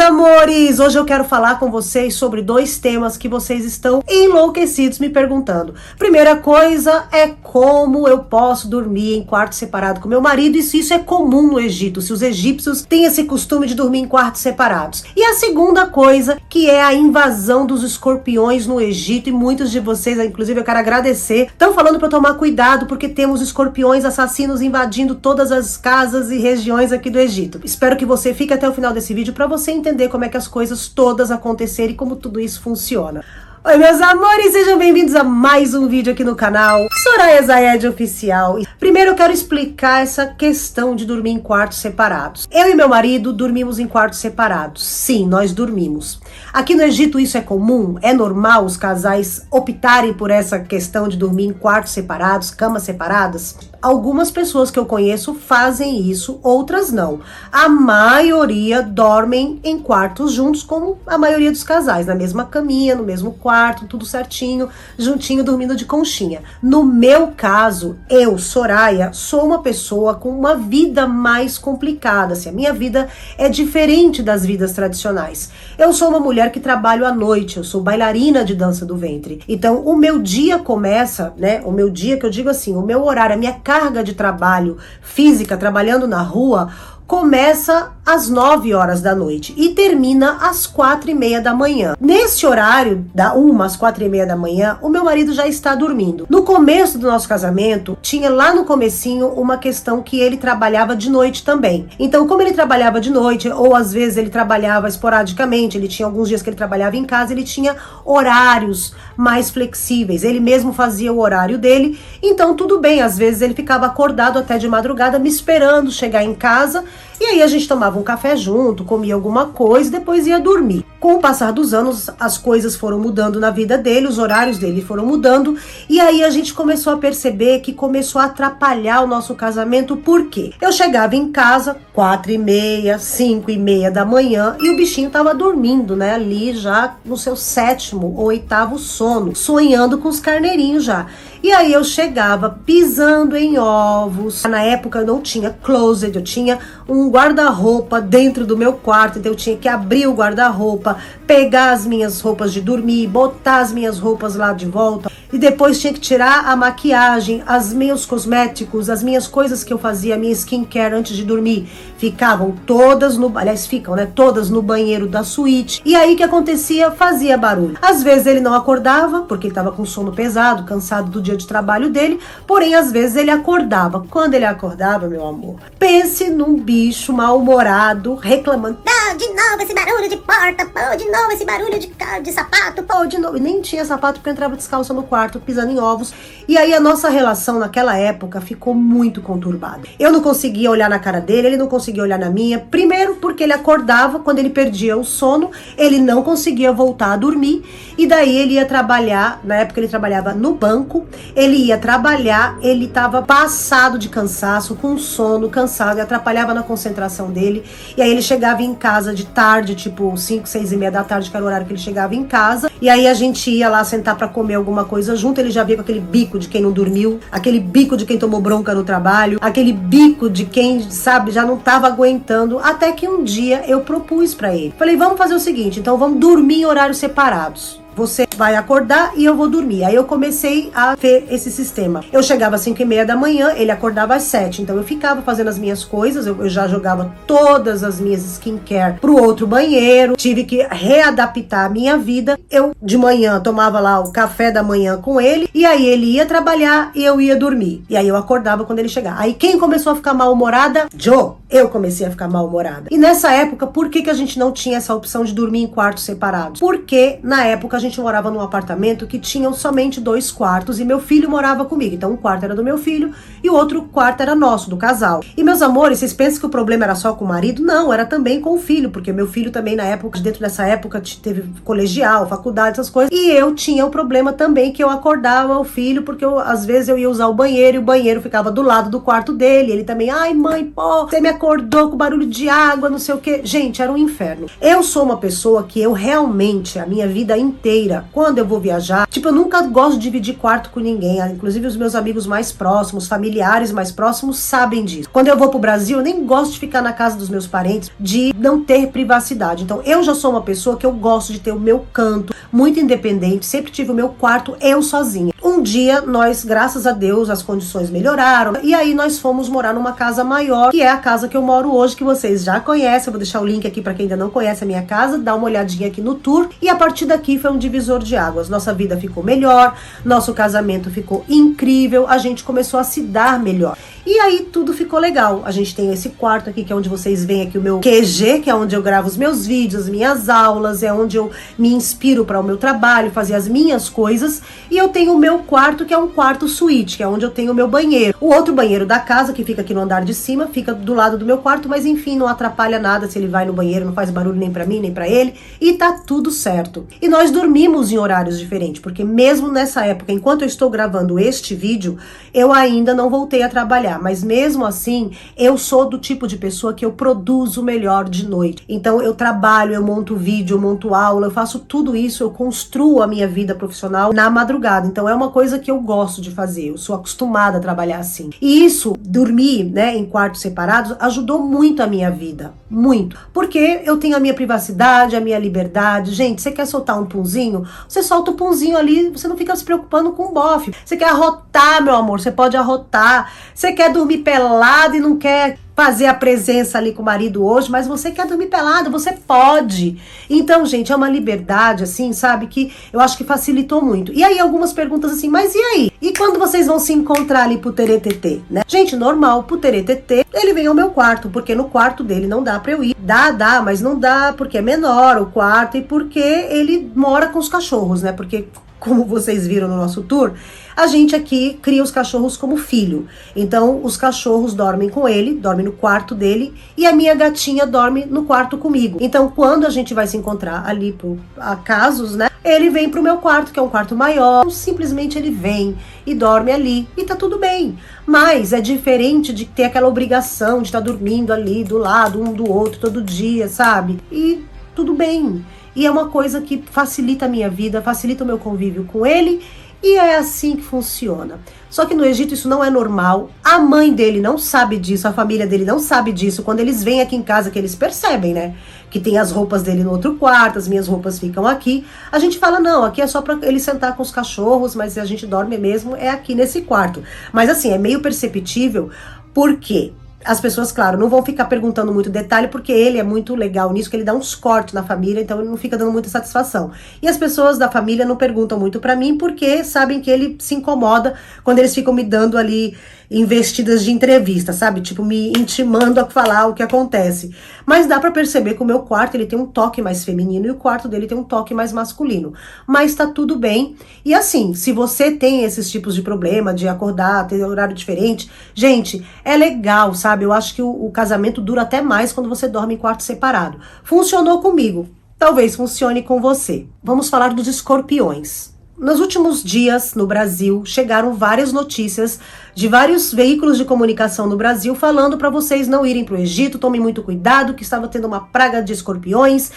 amores! Hoje eu quero falar com vocês sobre dois temas que vocês estão enlouquecidos me perguntando. Primeira coisa é como eu posso dormir em quarto separado com meu marido e se isso é comum no Egito, se os egípcios têm esse costume de dormir em quartos separados. E a segunda coisa, que é a invasão dos escorpiões no Egito, e muitos de vocês, inclusive eu quero agradecer, estão falando para eu tomar cuidado porque temos escorpiões assassinos invadindo todas as casas e regiões aqui do Egito. Espero que você fique até o final desse vídeo para você entender como é que as coisas todas aconteceram e como tudo isso funciona. Oi, meus amores, sejam bem-vindos a mais um vídeo aqui no canal Soraya Zayed Oficial. Primeiro eu quero explicar essa questão de dormir em quartos separados. Eu e meu marido dormimos em quartos separados. Sim, nós dormimos. Aqui no Egito isso é comum? É normal os casais optarem por essa questão de dormir em quartos separados, camas separadas? Algumas pessoas que eu conheço fazem isso, outras não. A maioria dormem em quartos juntos, como a maioria dos casais, na mesma caminha, no mesmo quarto, tudo certinho, juntinho, dormindo de conchinha. No meu caso, eu, Soraya, sou uma pessoa com uma vida mais complicada. Assim, a minha vida é diferente das vidas tradicionais. Eu sou uma mulher que trabalho à noite, eu sou bailarina de dança do ventre. Então, o meu dia começa, né? O meu dia, que eu digo assim, o meu horário, a minha carga de trabalho física, trabalhando na rua, começa às 9 horas da noite e termina às 4:30 da manhã. Nesse horário, da 1 às 4:30 da manhã, o meu marido já está dormindo. No começo do nosso casamento, tinha lá no comecinho uma questão que ele trabalhava de noite também. Então, como ele trabalhava de noite, ou às vezes ele trabalhava esporadicamente, ele tinha alguns dias que ele trabalhava em casa, ele tinha horários mais flexíveis. Ele mesmo fazia o horário dele, então tudo bem. Às vezes ele ficava acordado até de madrugada, me esperando chegar em casa. E aí a gente tomava um café junto, comia alguma coisa e depois ia dormir. Com o passar dos anos, as coisas foram mudando na vida dele, os horários dele foram mudando. E aí a gente começou a perceber que começou a atrapalhar o nosso casamento. Por quê? Eu chegava em casa 4:30, 5:30 da manhã e o bichinho tava dormindo, né? Ali já no seu 7º ou 8º sono, sonhando com os carneirinhos já. E aí eu chegava pisando em ovos. Na época eu não tinha closet, eu tinha um guarda-roupa dentro do meu quarto, então eu tinha que abrir o guarda-roupa, pegar as minhas roupas de dormir, botar as minhas roupas lá de volta. E depois tinha que tirar a maquiagem, os meus cosméticos, as minhas coisas que eu fazia, a minha skincare antes de dormir. Ficam todas no banheiro da suíte. E aí o que acontecia? Fazia barulho. Às vezes ele não acordava, porque ele estava com sono pesado, cansado do dia de trabalho dele, porém às vezes ele acordava. Quando ele acordava, meu amor, pense num bicho mal-humorado, reclamando: "Pô, de novo esse barulho de porta, pô, de novo esse barulho de sapato, pô, de novo." E nem tinha sapato porque eu entrava descalça no quarto, pisando em ovos. E aí a nossa relação naquela época ficou muito conturbada. Eu não conseguia olhar na cara dele, ele não conseguia olhar na minha. Primeiro porque ele acordava, quando ele perdia o sono, ele não conseguia voltar a dormir. E daí ele ia trabalhar, na época ele trabalhava no banco, ele ia trabalhar, ele estava passado de cansaço, com sono, cansado, e atrapalhava na concentração dele. E aí ele chegava em casa de tarde, tipo 5, 6:30 da tarde, que era o horário que ele chegava em casa. E aí a gente ia lá sentar pra comer alguma coisa junto, ele já veio com aquele bico de quem não dormiu, aquele bico de quem tomou bronca no trabalho, aquele bico de quem, sabe, já não tava aguentando. Até que um dia eu propus pra ele. Falei: vamos fazer o seguinte, então vamos dormir em horários separados. Você vai acordar e eu vou dormir. Aí eu comecei a ver esse sistema. Eu chegava às 5:30 da manhã, ele acordava às 7. Então eu ficava fazendo as minhas coisas, eu já jogava todas as minhas skincare pro outro banheiro. Tive que readaptar a minha vida. Eu de manhã tomava lá o café da manhã com ele, e aí ele ia trabalhar e eu ia dormir. E aí eu acordava quando ele chegava. Aí quem começou a ficar mal-humorada? Joe. Eu comecei a ficar mal-humorada. E nessa época, por que a gente não tinha essa opção de dormir em quartos separados? Porque na época a gente morava num apartamento que tinham somente 2 quartos e meu filho morava comigo. Então um quarto era do meu filho e o outro quarto era nosso, do casal. E meus amores, vocês pensam que o problema era só com o marido? Não, era também com o filho, porque meu filho também na época, dentro dessa época, teve colegial, faculdade, essas coisas. E eu tinha o problema também que eu acordava o filho, porque às vezes eu ia usar o banheiro e o banheiro ficava do lado do quarto dele. Ele também: "Ai mãe, pô, você me acordou com barulho de água, não sei o que." Gente, era um inferno. Eu sou uma pessoa que eu realmente, a minha vida inteira, quando eu vou viajar, tipo, eu nunca gosto de dividir quarto com ninguém, inclusive os meus amigos mais próximos, familiares mais próximos sabem disso. Quando eu vou pro Brasil, eu nem gosto de ficar na casa dos meus parentes, de não ter privacidade. Então, eu já sou uma pessoa que eu gosto de ter o meu canto, muito independente, sempre tive o meu quarto eu sozinha. Um dia, nós, graças a Deus, as condições melhoraram, e aí nós fomos morar numa casa maior, que é a casa que eu moro hoje, que vocês já conhecem. Eu vou deixar o link aqui para quem ainda não conhece a minha casa, dá uma olhadinha aqui no tour, e a partir daqui foi um divisor de águas. Nossa vida ficou melhor, nosso casamento ficou incrível, a gente começou a se dar melhor. E aí tudo ficou legal. A gente tem esse quarto aqui, que é onde vocês veem aqui o meu QG, que é onde eu gravo os meus vídeos, as minhas aulas, é onde eu me inspiro para o meu trabalho, fazer as minhas coisas. E eu tenho o meu quarto, que é um quarto suíte, que é onde eu tenho o meu banheiro. O outro banheiro da casa, que fica aqui no andar de cima, fica do lado do meu quarto, mas enfim, não atrapalha nada se ele vai no banheiro, não faz barulho nem para mim, nem para ele, e tá tudo certo. E nós dormimos em horários diferentes, porque mesmo nessa época, enquanto eu estou gravando este vídeo, eu ainda não voltei a trabalhar. Mas mesmo assim, eu sou do tipo de pessoa que eu produzo melhor de noite. Então eu trabalho, eu monto vídeo, eu monto aula, eu faço tudo isso, eu construo a minha vida profissional na madrugada. Então é uma coisa que eu gosto de fazer, eu sou acostumada a trabalhar assim. E isso, dormir, né, em quartos separados, ajudou muito a minha vida, muito. Porque eu tenho a minha privacidade, a minha liberdade. Gente, você quer soltar um punzinho? Você solta o punzinho ali, você não fica se preocupando com o bofe. Você quer arrotar, meu amor, você pode arrotar. Você quer dormir pelado e não quer fazer a presença ali com o marido hoje, mas você quer dormir pelado, você pode. Então, gente, é uma liberdade, assim, sabe, que eu acho que facilitou muito. E aí, algumas perguntas assim, mas e aí? E quando vocês vão se encontrar ali pro teretetê, né? Gente, normal, pro teretetê, ele vem ao meu quarto, porque no quarto dele não dá pra eu ir. Dá, mas não dá, porque é menor o quarto e porque ele mora com os cachorros, né? Porque, como vocês viram no nosso tour, a gente aqui cria os cachorros como filho. Então, os cachorros dormem com ele, dormem no quarto dele, e a minha gatinha dorme no quarto comigo. Então, quando a gente vai se encontrar ali por acasos, né, ele vem pro meu quarto, que é um quarto maior, simplesmente ele vem e dorme ali, e tá tudo bem. Mas é diferente de ter aquela obrigação de estar dormindo ali do lado um do outro todo dia, sabe? E tudo bem. E é uma coisa que facilita a minha vida, facilita o meu convívio com ele, e é assim que funciona. Só que no Egito isso não é normal, a mãe dele não sabe disso, a família dele não sabe disso. Quando eles vêm aqui em casa, que eles percebem, né, que tem as roupas dele no outro quarto, as minhas roupas ficam aqui, a gente fala, não, aqui é só pra ele sentar com os cachorros, mas a gente dorme mesmo, é aqui nesse quarto. Mas assim, é meio perceptível, porque as pessoas, claro, não vão ficar perguntando muito detalhe, porque ele é muito legal nisso, que ele dá uns cortes na família, então ele não fica dando muita satisfação. E as pessoas da família não perguntam muito pra mim, porque sabem que ele se incomoda quando eles ficam me dando ali investidas de entrevista, sabe? Tipo, me intimando a falar o que acontece. Mas dá pra perceber que o meu quarto, ele tem um toque mais feminino e o quarto dele tem um toque mais masculino. Mas tá tudo bem. E assim, se você tem esses tipos de problema, de acordar, ter horário diferente, gente, é legal, sabe? Eu acho que o casamento dura até mais quando você dorme em quarto separado. Funcionou comigo. Talvez funcione com você. Vamos falar dos escorpiões. Nos últimos dias, no Brasil, chegaram várias notícias de vários veículos de comunicação no Brasil falando para vocês não irem para o Egito, tomem muito cuidado, que estava tendo uma praga de escorpiões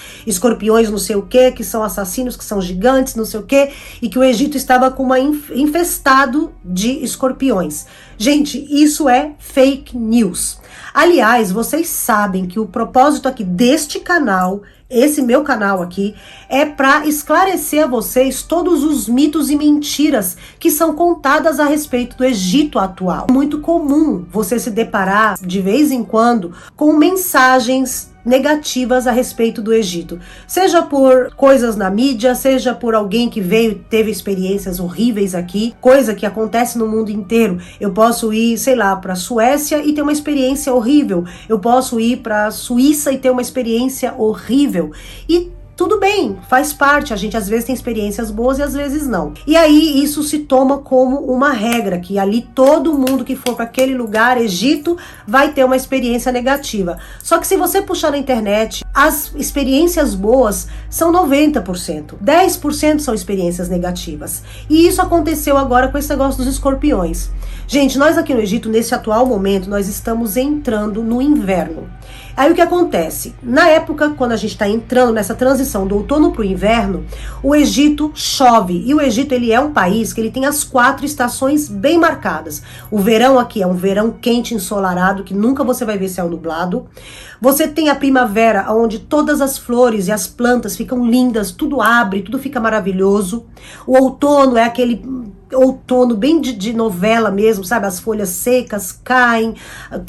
não sei o que são assassinos, que são gigantes, não sei o que, e que o Egito estava com uma infestado de escorpiões. Gente, isso é fake news. Aliás, vocês sabem que o propósito aqui deste canal, esse meu canal aqui, é para esclarecer a vocês todos os mitos e mentiras que são contadas a respeito do Egito atual. É muito comum você se deparar de vez em quando com mensagens negativas a respeito do Egito, seja por coisas na mídia, seja por alguém que veio e teve experiências horríveis aqui, coisa que acontece no mundo inteiro. Eu posso ir, sei lá, para Suécia e ter uma experiência horrível, eu posso ir para Suíça e ter uma experiência horrível, e tudo bem, faz parte, a gente às vezes tem experiências boas e às vezes não. E aí isso se toma como uma regra, que ali todo mundo que for para aquele lugar, Egito, vai ter uma experiência negativa. Só que se você puxar na internet, as experiências boas são 90%, 10% são experiências negativas. E isso aconteceu agora com esse negócio dos escorpiões. Gente, nós aqui no Egito, nesse atual momento, nós estamos entrando no inverno. Aí o que acontece? Na época, quando a gente está entrando nessa transição do outono para o inverno, o Egito chove. E o Egito, ele é um país que ele tem as 4 estações bem marcadas. O verão aqui é um verão quente, ensolarado, que nunca você vai ver céu nublado. Você tem a primavera, onde todas as flores e as plantas ficam lindas, tudo abre, tudo fica maravilhoso. O outono é aquele outono bem de novela mesmo, sabe? As folhas secas caem,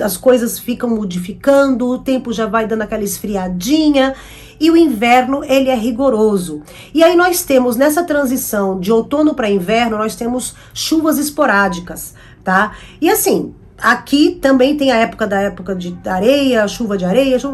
as coisas ficam modificando, o tempo já vai dando aquela esfriadinha. E o inverno, ele é rigoroso. E aí nós temos, nessa transição de outono para inverno, nós temos chuvas esporádicas, tá? E assim, aqui também tem a época de areia, chuva,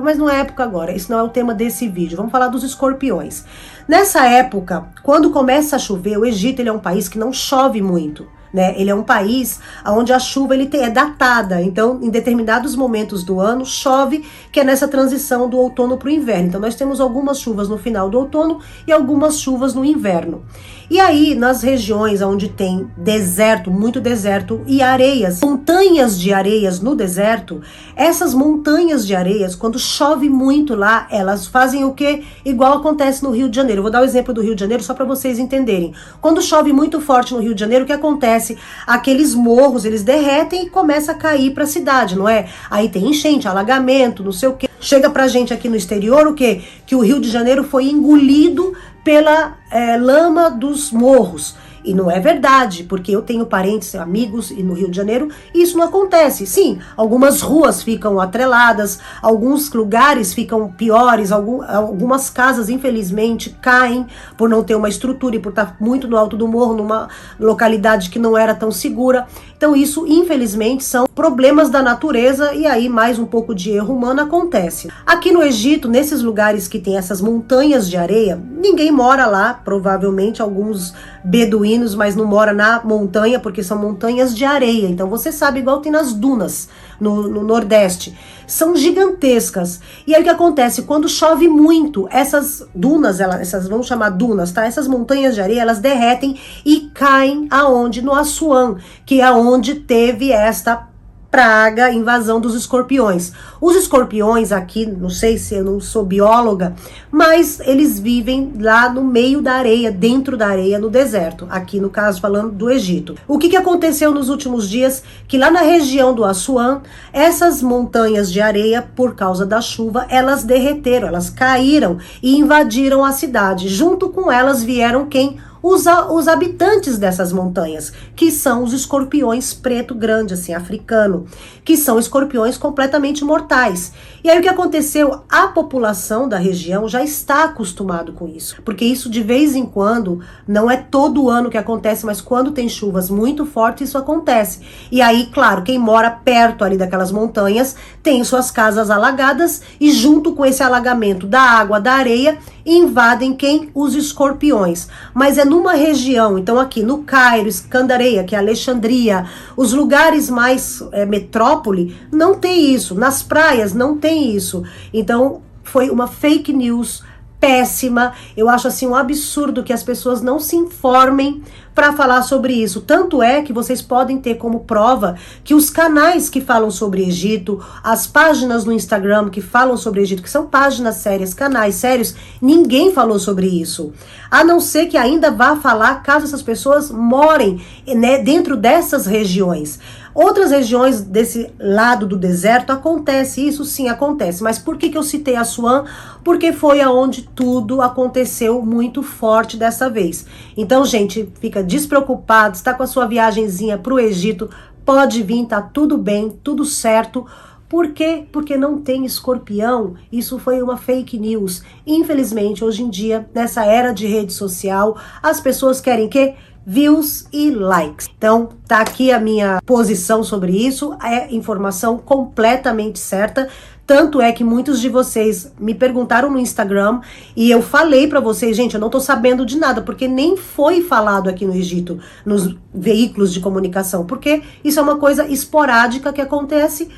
mas não é época agora. Esse não é o tema desse vídeo. Vamos falar dos escorpiões. Nessa época, quando começa a chover, o Egito, ele é um país que não chove muito, né? Ele é um país onde a chuva é datada. Então, em determinados momentos do ano, chove, que é nessa transição do outono para o inverno. Então, nós temos algumas chuvas no final do outono e algumas chuvas no inverno. E aí, nas regiões onde tem deserto, muito deserto e areias, montanhas de areias no deserto, essas montanhas de areias, quando chove muito lá, elas fazem o quê? Igual acontece no Rio de Janeiro. Eu vou dar o exemplo do Rio de Janeiro só para vocês entenderem. Quando chove muito forte no Rio de Janeiro, o que acontece? Aqueles morros, eles derretem e começa a cair para a cidade, não é? Aí tem enchente, alagamento, não sei o quê. Chega pra gente aqui no exterior o quê? Que o Rio de Janeiro foi engolido pela lama dos morros. E não é verdade, porque eu tenho parentes, amigos e no Rio de Janeiro e isso não acontece. Sim, algumas ruas ficam atreladas, alguns lugares ficam piores, algumas casas, infelizmente, caem por não ter uma estrutura e por estar muito no alto do morro, numa localidade que não era tão segura. Então isso, infelizmente, são problemas da natureza e aí mais um pouco de erro humano acontece. Aqui no Egito, nesses lugares que tem essas montanhas de areia, ninguém mora lá, provavelmente alguns beduínos, mas não mora na montanha porque são montanhas de areia. Então você sabe, igual tem nas dunas no Nordeste, são gigantescas. E aí o que acontece? Quando chove muito, essas dunas, essas vamos chamar dunas, tá? Essas montanhas de areia, elas derretem e caem aonde? No Assuã, que é onde teve esta praga, invasão dos escorpiões. Os escorpiões aqui, não sei se eu não sou bióloga, mas eles vivem lá no meio da areia, dentro da areia, no deserto. Aqui no caso falando do Egito. O que aconteceu nos últimos dias? Que lá na região do Assuã, essas montanhas de areia, por causa da chuva, elas derreteram, elas caíram e invadiram a cidade. Junto com elas vieram quem? Os habitantes dessas montanhas, que são os escorpiões preto grande, assim, africano, que são escorpiões completamente mortais. E aí o que aconteceu? A população da região já está acostumado com isso, porque isso de vez em quando, não é todo ano que acontece, mas quando tem chuvas muito fortes, isso acontece. E aí, claro, quem mora perto ali daquelas montanhas, tem suas casas alagadas e junto com esse alagamento da água, da areia, invadem quem? Os escorpiões. Mas é numa região, então aqui no Cairo, Escandareia, que é Alexandria, os lugares mais metrópole, não tem isso. Nas praias não tem isso. Então foi uma fake news péssima. Eu acho assim um absurdo que as pessoas não se informem para falar sobre isso. Tanto é que vocês podem ter como prova que os canais que falam sobre Egito, as páginas no Instagram que falam sobre Egito, que são páginas sérias, canais sérios, ninguém falou sobre isso. A não ser que ainda vá falar caso essas pessoas morem, né, dentro dessas regiões. Outras regiões desse lado do deserto acontece, isso sim acontece. Mas por que eu citei Assuã? Porque foi aonde tudo aconteceu muito forte dessa vez. Então, gente, fica despreocupado, está com a sua viagenzinha para o Egito, pode vir, tá tudo bem, tudo certo. Por quê? Porque não tem escorpião. Isso foi uma fake news. Infelizmente, hoje em dia, nessa era de rede social, as pessoas querem que views e likes. Então, tá aqui a minha posição sobre isso, é informação completamente certa. Tanto é que muitos de vocês me perguntaram no Instagram e eu falei pra vocês, gente, eu não tô sabendo de nada, porque nem foi falado aqui no Egito, nos veículos de comunicação, porque isso é uma coisa esporádica que acontece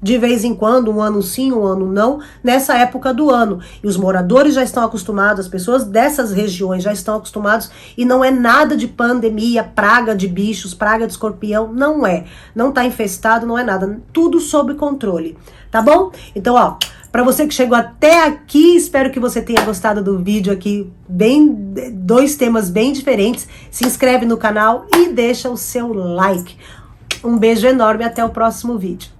de vez em quando, um ano sim, um ano não, nessa época do ano. E os moradores já estão acostumados, as pessoas dessas regiões já estão acostumados, e não é nada de pandemia, praga de bichos, praga de escorpião, não é. Não tá infestado, não é nada. Tudo sob controle, tá bom? Então, ó, Para você que chegou até aqui, espero que você tenha gostado do vídeo aqui, dois temas bem diferentes. Se inscreve no canal e deixa o seu like. Um beijo enorme, até o próximo vídeo.